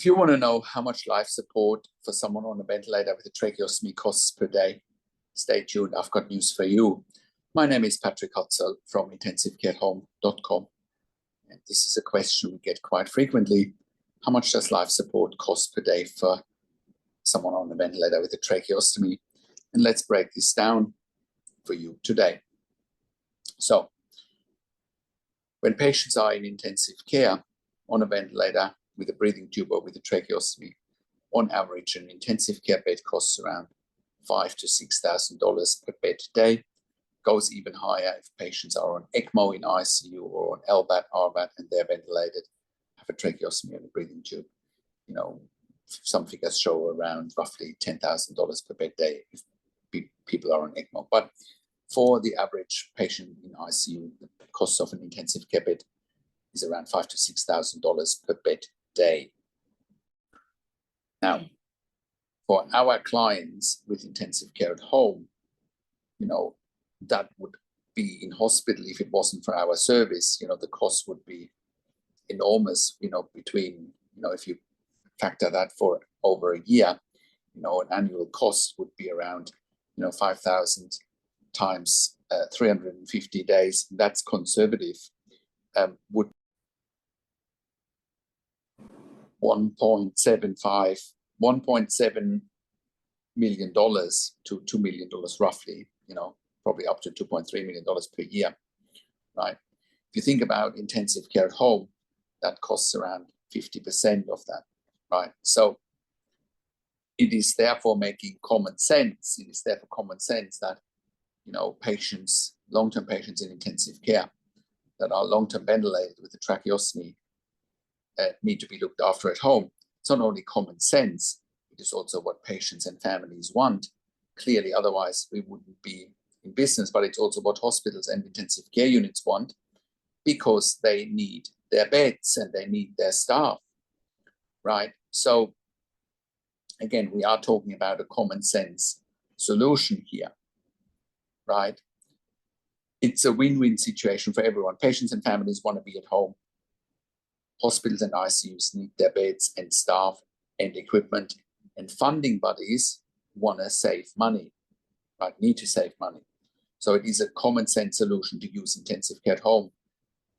If you want to know how much life support for someone on a ventilator with a tracheostomy costs per day, stay tuned. I've got news for you. My name is Patrick Hutzel from intensivecarehome.com. And this is a question we get quite frequently. How much does life support cost per day for someone on a ventilator with a tracheostomy? And let's break this down for you today. So, when patients are in intensive care on a ventilator with a breathing tube or with a tracheostomy, on average, an intensive care bed costs around $5,000 to $6,000 per bed a day. Goes even higher if patients are on ECMO in ICU or on LVAD, RVAD, and they're ventilated, have a tracheostomy and a breathing tube. You know, some figures show around roughly $10,000 per bed day if people are on ECMO. But for the average patient in ICU, the cost of an intensive care bed is around $5,000 to $6,000 per bed day. Now, for our clients with intensive care at home, you know, that would be in hospital if it wasn't for our service. You know, the cost would be enormous, you know, between, you know, if you factor that for over a year, you know, an annual cost would be around, you know, 5,000 times 350 days. That's conservative. Would $1.7 million to $2 million roughly, you know, probably up to $2.3 million per year, right? If you think about intensive care at home, that costs around 50% of that, right? So it is therefore making common sense. It is therefore common sense that, you know, patients, long-term patients in intensive care that are long-term ventilated with a tracheostomy need to be looked after at home. It's not only common sense, it is also what patients and families want. Clearly, otherwise we wouldn't be in business, but it's also what hospitals and intensive care units want, because they need their beds and they need their staff, right? So again, we are talking about a common sense solution here, right? It's a win-win situation for everyone. Patients and families want to be at home. Hospitals and ICUs need their beds and staff and equipment, and funding bodies want to save money, right? Need to save money. So it is a common sense solution to use intensive care at home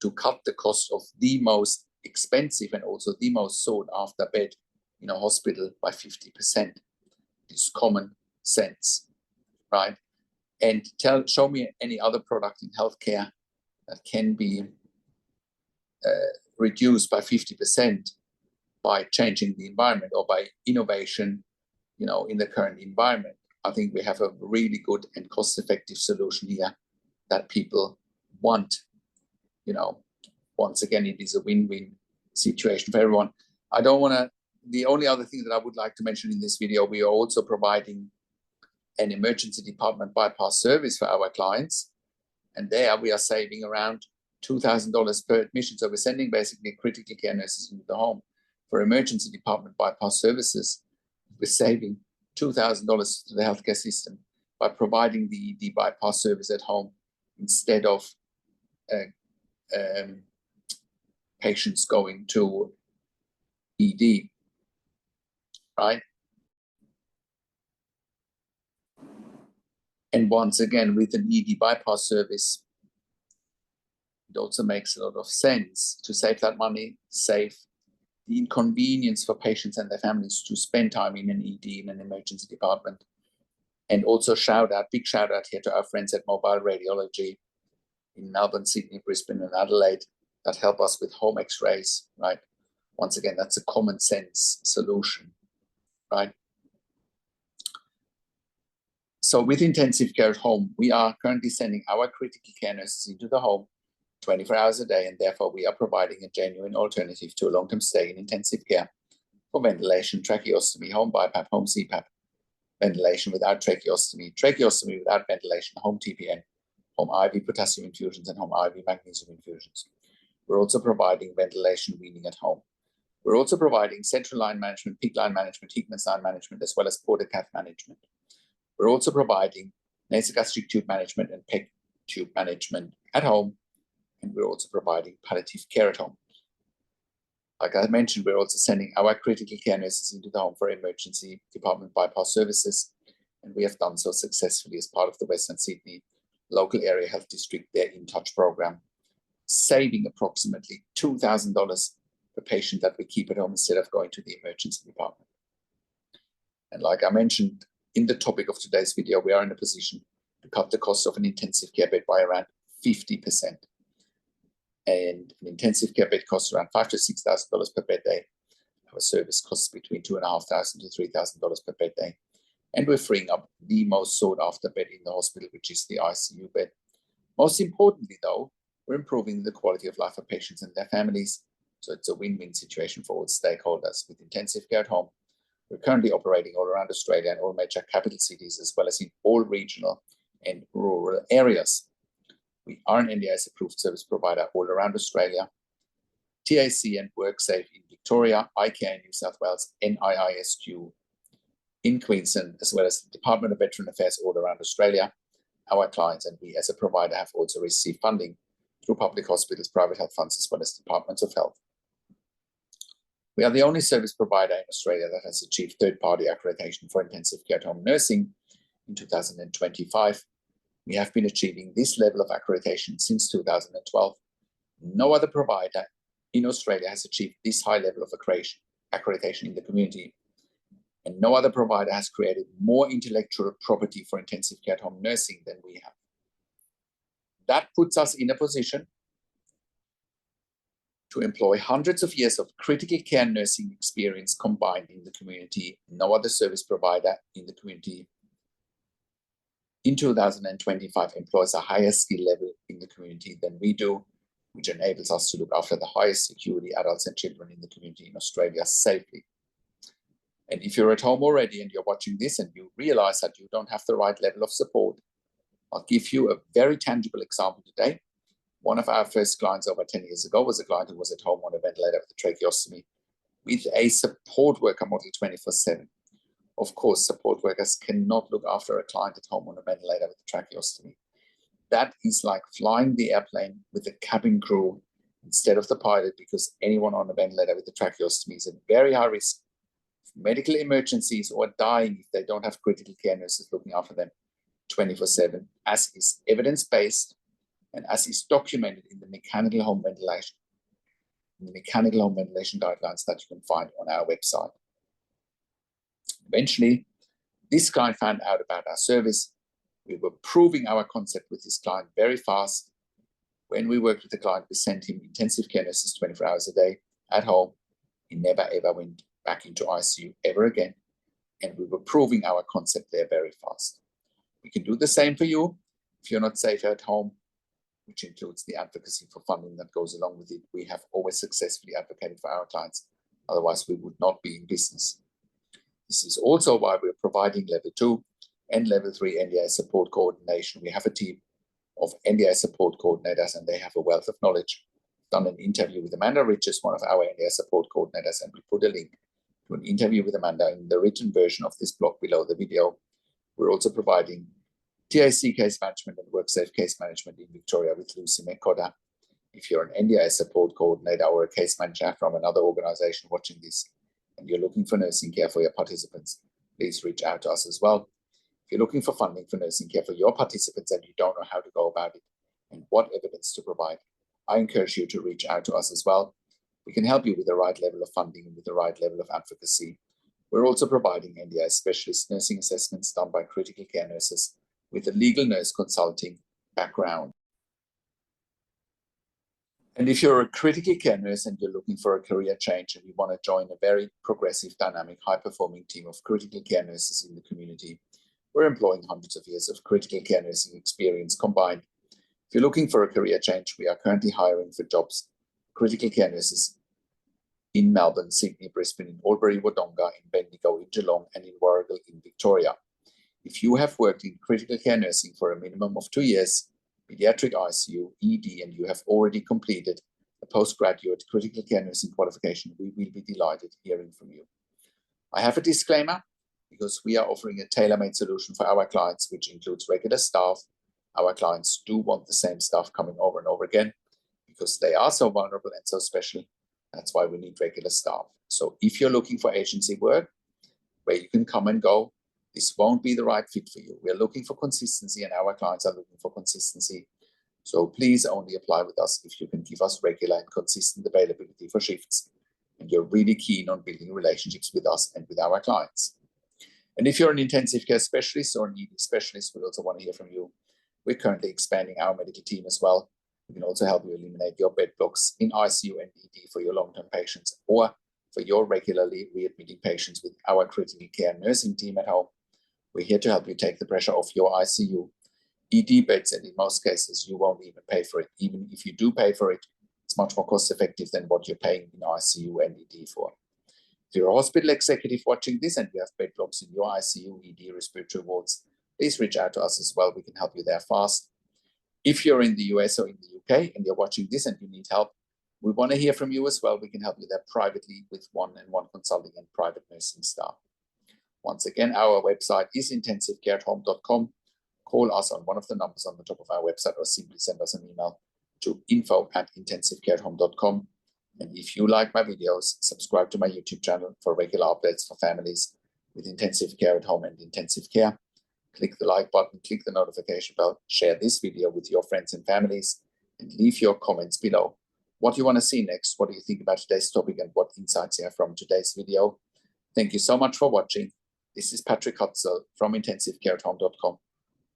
to cut the cost of the most expensive and also the most sought after bed in a hospital by 50%. It's common sense, right? And show me any other product in healthcare that can be reduced by 50% by changing the environment or by innovation, you know, in the current environment. I think we have a really good and cost-effective solution here that people want. You know, once again, it is a win-win situation for everyone. I don't want to, the only other thing that I would like to mention in this video, we are also providing an emergency department bypass service for our clients. And there we are saving around $2,000 per admission. So we're sending basically critical care nurses into the home for emergency department bypass services. We're saving $2,000 to the healthcare system by providing the ED bypass service at home instead of patients going to ED, right? And once again, with an ED bypass service, it also makes a lot of sense to save that money, save the inconvenience for patients and their families to spend time in an ED, in an emergency department. And also big shout out here to our friends at Mobile Radiology in Melbourne, Sydney, Brisbane, and Adelaide that help us with home x-rays, right? Once again, that's a common sense solution, right? So with intensive care at home, we are currently sending our critical care nurses into the home 24 hours a day, and therefore we are providing a genuine alternative to a long-term stay in intensive care for ventilation, tracheostomy, home BiPAP, home CPAP, ventilation without tracheostomy, tracheostomy without ventilation, home TPN, home IV potassium infusions, and home IV magnesium infusions. We're also providing ventilation weaning at home. We're also providing central line management, peak line management, Hickman's line management, as well as portacath management. We're also providing nasogastric tube management and PEG tube management at home, and we're also providing palliative care at home. Like I mentioned, we're also sending our critical care nurses into the home for emergency department bypass services, and we have done so successfully as part of the Western Sydney local area health district, their In Touch program, saving approximately $2,000 per patient that we keep at home instead of going to the emergency department. And like I mentioned in the topic of today's video, we are in a position to cut the cost of an intensive care bed by around 50%. And an intensive care bed costs around $5,000 to $6,000 per bed day. Our service costs between $2,500 to $3,000 per bed day. And we're freeing up the most sought after bed in the hospital, which is the ICU bed. Most importantly, though, we're improving the quality of life for patients and their families. So it's a win-win situation for all stakeholders. With intensive care at home, we're currently operating all around Australia and all major capital cities, as well as in all regional and rural areas. We are an NDIS approved service provider all around Australia. TAC and WorkSafe in Victoria, iCare in New South Wales, NIISQ in Queensland, as well as the Department of Veteran Affairs all around Australia. Our clients and we as a provider have also received funding through public hospitals, private health funds, as well as departments of health. We are the only service provider in Australia that has achieved third-party accreditation for intensive care at home nursing in 2025. We have been achieving this level of accreditation since 2012. No other provider in Australia has achieved this high level of accreditation in the community. And no other provider has created more intellectual property for intensive care at home nursing than we have. That puts us in a position to employ hundreds of years of critical care nursing experience combined in the community. No other service provider in the community in 2025 employs a higher skill level in the community than we do, which enables us to look after the highest security adults and children in the community in Australia safely. And if you're at home already and you're watching this and you realize that you don't have the right level of support, I'll give you a very tangible example today. One of our first clients over 10 years ago was a client who was at home on a ventilator with a tracheostomy with a support worker model 24/7. Of course, support workers cannot look after a client at home on a ventilator with a tracheostomy. That is like flying the airplane with the cabin crew instead of the pilot, because anyone on a ventilator with a tracheostomy is at very high risk of medical emergencies or dying if they don't have critical care nurses looking after them 24/7, as is evidence-based and as is documented in the mechanical home ventilation guidelines that you can find on our website. Eventually, this client found out about our service. We were proving our concept with this client very fast. When we worked with the client, we sent him intensive care nurses 24 hours a day at home. He never ever went back into ICU ever again. And we were proving our concept there very fast. We can do the same for you if you're not safe at home, which includes the advocacy for funding that goes along with it. We have always successfully advocated for our clients. Otherwise, we would not be in business. This is also why we're providing level 2 and level 3 NDI support coordination. We have a team of NDI support coordinators and they have a wealth of knowledge. Done an interview with Amanda Richards, one of our NDI support coordinators, and we put a link to an interview with Amanda in the written version of this blog below the video. We're also providing TAC case management and WorkSafe case management in Victoria with Lucy McCodder. If you're an NDI support coordinator or a case manager from another organization watching this, and you're looking for nursing care for your participants, please reach out to us as well. If you're looking for funding for nursing care for your participants and you don't know how to go about it and what evidence to provide, I encourage you to reach out to us as well. We can help you with the right level of funding and with the right level of advocacy. We're also providing NDI specialist nursing assessments done by critical care nurses with a legal nurse consulting background. And if you're a critical care nurse and you're looking for a career change and you want to join a very progressive, dynamic, high-performing team of critical care nurses in the community, we're employing hundreds of years of critical care nursing experience combined. If you're looking for a career change, we are currently hiring for jobs, critical care nurses in Melbourne, Sydney, Brisbane, in Albury, Wodonga, in Bendigo, in Geelong, and in Warragul in Victoria. If you have worked in critical care nursing for a minimum of 2 years, pediatric ICU, ED, and you have already completed a postgraduate critical care nursing qualification, we will be delighted hearing from you. I have a disclaimer because we are offering a tailor-made solution for our clients, which includes regular staff. Our clients do want the same staff coming over and over again because they are so vulnerable and so special. That's why we need regular staff. So if you're looking for agency work where you can come and go, this won't be the right fit for you. We're looking for consistency, and our clients are looking for consistency. So please only apply with us if you can give us regular and consistent availability for shifts, and you're really keen on building relationships with us and with our clients. And if you're an intensive care specialist or an ED specialist, we also want to hear from you. We're currently expanding our medical team as well. We can also help you eliminate your bed blocks in ICU and ED for your long-term patients, or for your regularly readmitting patients with our critical care nursing team at home. We're here to help you take the pressure off your ICU, ED beds, and in most cases, you won't even pay for it. Even if you do pay for it, it's much more cost effective than what you're paying in ICU and ED for. If you're a hospital executive watching this and you have bed blocks in your ICU, ED, respiratory wards, please reach out to us as well. We can help you there fast. If you're in the US or in the UK and you're watching this and you need help, we want to hear from you as well. We can help you there privately with one-on-one consulting and private nursing staff. Once again, our website is intensivecareathome.com. Call us on one of the numbers on the top of our website, or simply send us an email to info@intensivecareathome.com. And if you like my videos, subscribe to my YouTube channel for regular updates for families with intensive care at home and intensive care. Click the like button, click the notification bell, share this video with your friends and families, and leave your comments below. What do you want to see next? What do you think about today's topic, and what insights you have from today's video? Thank you so much for watching. This is Patrick Hutzel from intensivecareathome.com,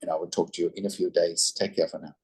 and I will talk to you in a few days. Take care for now.